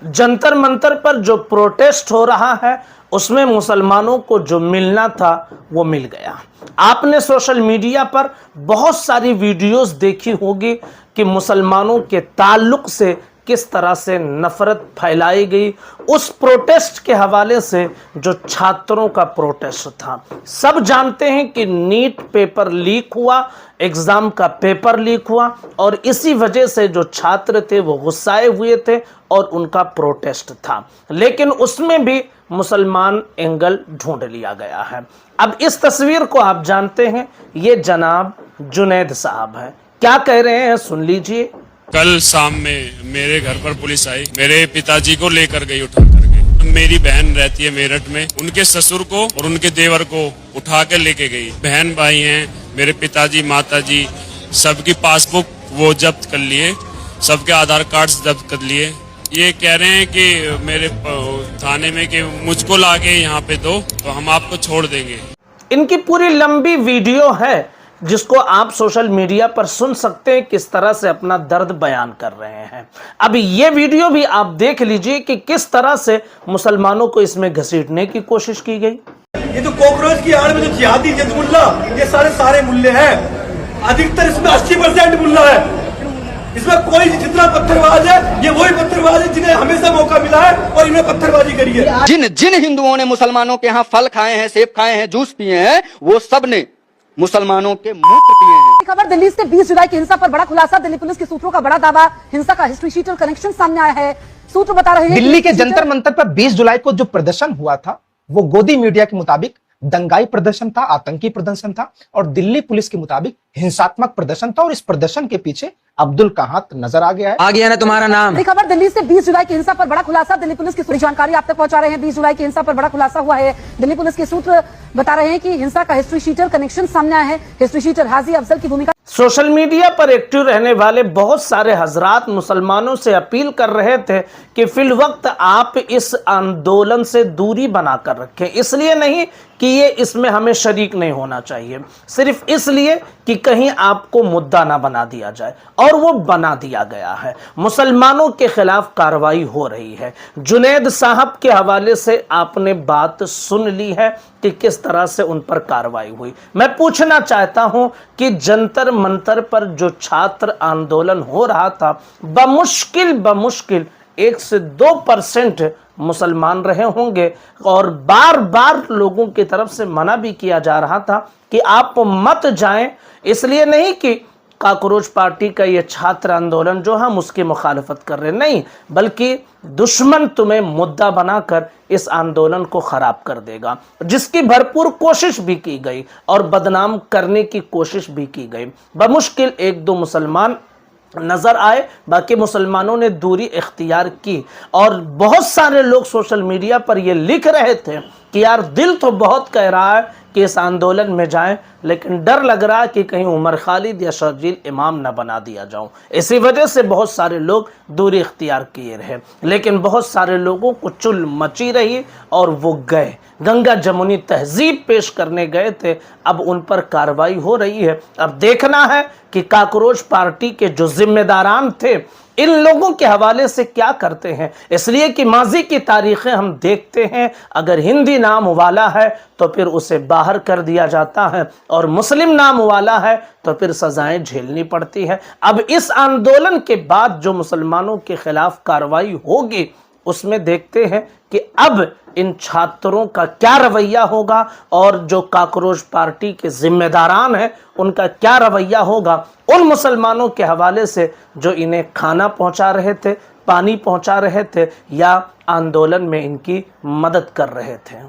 जंतर मंतर पर जो प्रोटेस्ट हो रहा है उसमें मुसलमानों को जो मिलना था वो मिल गया। आपने सोशल मीडिया पर बहुत सारी वीडियोस देखी होगी कि मुसलमानों के ताल्लुक से किस तरह से नफरत फैलाई गई। उस प्रोटेस्ट के हवाले से जो छात्रों का प्रोटेस्ट था, सब जानते हैं कि नीट पेपर लीक हुआ, एग्जाम का पेपर लीक हुआ और इसी वजह से जो छात्र थे वो गुस्साए हुए थे और उनका प्रोटेस्ट था। लेकिन उसमें भी मुसलमान एंगल ढूंढ लिया गया है। अब इस तस्वीर को आप जानते हैं, ये जनाब जुनैद साहब है। क्या कह रहे हैं सुन लीजिए। कल शाम में मेरे घर पर पुलिस आई, मेरे पिताजी को लेकर गई उठा करके। मेरी बहन रहती है मेरठ में, उनके ससुर को और उनके देवर को उठा कर लेके गई। बहन भाई हैं, मेरे पिताजी माताजी, सबकी पासबुक वो जब्त कर लिए, सबके आधार कार्ड जब्त कर लिए। ये कह रहे हैं कि मेरे थाने में कि मुझको लाके यहाँ पे दो तो हम आपको छोड़ देंगे। इनकी पूरी लंबी वीडियो है जिसको आप सोशल मीडिया पर सुन सकते हैं, किस तरह से अपना दर्द बयान कर रहे हैं। अब ये वीडियो भी आप देख लीजिए कि किस तरह से मुसलमानों को इसमें घसीटने की कोशिश की गई। ये जो कॉकरोच की आड़ में जो जिहादी जजमुल्ला, ये सारे मुल्ले हैं। अधिकतर इसमें 80% मुल्ला है। इसमें कोई जितना पत्थरबाज है, ये वही पत्थरबाज है जिन्हें हमेशा मौका मिला है और इन्हें पत्थरबाजी करी है। जिन हिंदुओं ने मुसलमानों के यहाँ फल खाए हैं, सेब खाए हैं, जूस पिए हैं, वो सब ने मुसलमानों के मूत्र पिए हैं। खबर दिल्ली से 20 जुलाई की हिंसा पर बड़ा खुलासा। दिल्ली पुलिस के सूत्रों का बड़ा दावा, हिंसा का हिस्ट्री शीटर कनेक्शन सामने आया है। सूत्र बता रहे हैं दिल्ली के जंतर मंतर पर 20 जुलाई को जो प्रदर्शन हुआ था वो गोदी मीडिया के मुताबिक दंगाई प्रदर्शन था, आतंकी प्रदर्शन था और दिल्ली पुलिस के मुताबिक हिंसात्मक प्रदर्शन था। और इस प्रदर्शन के पीछे अब्दुल का हाथ नजर आ गया है। आ गया ना तुम्हारा नाम। खबर दिल्ली से 20 जुलाई की हिंसा पर बड़ा खुलासा। दिल्ली पुलिस की जानकारी आप तक पहुंचा रहे हैं। 20 जुलाई की हिंसा पर बड़ा खुलासा हुआ है। दिल्ली पुलिस के सूत्र बता रहे हैं कि हिंसा का हिस्ट्री शीटर कनेक्शन सामने आया है। हिस्ट्री शीटर हाजी अफजल की भूमिका। सोशल मीडिया पर एक्टिव रहने वाले बहुत सारे हजरात मुसलमानों से अपील कर रहे थे कि फिल वक्त आप इस आंदोलन से दूरी बनाकर रखें। इसलिए नहीं कि ये इसमें हमें शरीक नहीं होना चाहिए, सिर्फ इसलिए कि कहीं आपको मुद्दा ना बना दिया जाए, और वो बना दिया गया है। मुसलमानों के खिलाफ कार्रवाई हो रही है। जुनैद साहब के हवाले से आपने बात सुन ली है कि किस तरह से उन पर कार्रवाई हुई। मैं पूछना चाहता हूं कि जंतर मंतर पर जो छात्र आंदोलन हो रहा था, बमुश्किल 1 से 2% मुसलमान रहे होंगे और बार बार लोगों की तरफ से मना भी किया जा रहा था कि आप मत जाएं। इसलिए नहीं कि काकरोच पार्टी का ये छात्र आंदोलन जो हम उसकी मुखालफत कर रहे नहीं, बल्कि दुश्मन तुम्हें मुद्दा बनाकर इस आंदोलन को खराब कर देगा, जिसकी भरपूर कोशिश भी की गई और बदनाम करने की कोशिश भी की गई। बमुश्किल 1-2 मुसलमान नजर आए, बाकी मुसलमानों ने दूरी इख्तियार की। और बहुत सारे लोग सोशल मीडिया पर ये लिख रहे थे कि यार दिल तो बहुत कह रहा है कि इस आंदोलन में जाएं, लेकिन डर लग रहा है कि कहीं उमर खालिद या शर्जील इमाम ना बना दिया जाऊं। इसी वजह से बहुत सारे लोग दूरी इख्तियार किए रहे, लेकिन बहुत सारे लोगों को चुल मची रही और वो गए, गंगा जमुनी तहजीब पेश करने गए थे। अब उन पर कार्रवाई हो रही है। अब देखना है कि काकरोच पार्टी के जो जिम्मेदारान थे इन लोगों के हवाले से क्या करते हैं। इसलिए कि माजी की तारीखें हम देखते हैं, अगर हिंदी नाम वाला है तो फिर उसे बाहर कर दिया जाता है और मुस्लिम नाम वाला है तो फिर सजाएं झेलनी पड़ती है। अब इस आंदोलन के बाद जो मुसलमानों के खिलाफ कार्रवाई होगी उसमें देखते हैं कि अब इन छात्रों का क्या रवैया होगा और जो काकरोच पार्टी के जिम्मेदारान हैं उनका क्या रवैया होगा उन मुसलमानों के हवाले से जो इन्हें खाना पहुंचा रहे थे, पानी पहुंचा रहे थे या आंदोलन में इनकी मदद कर रहे थे।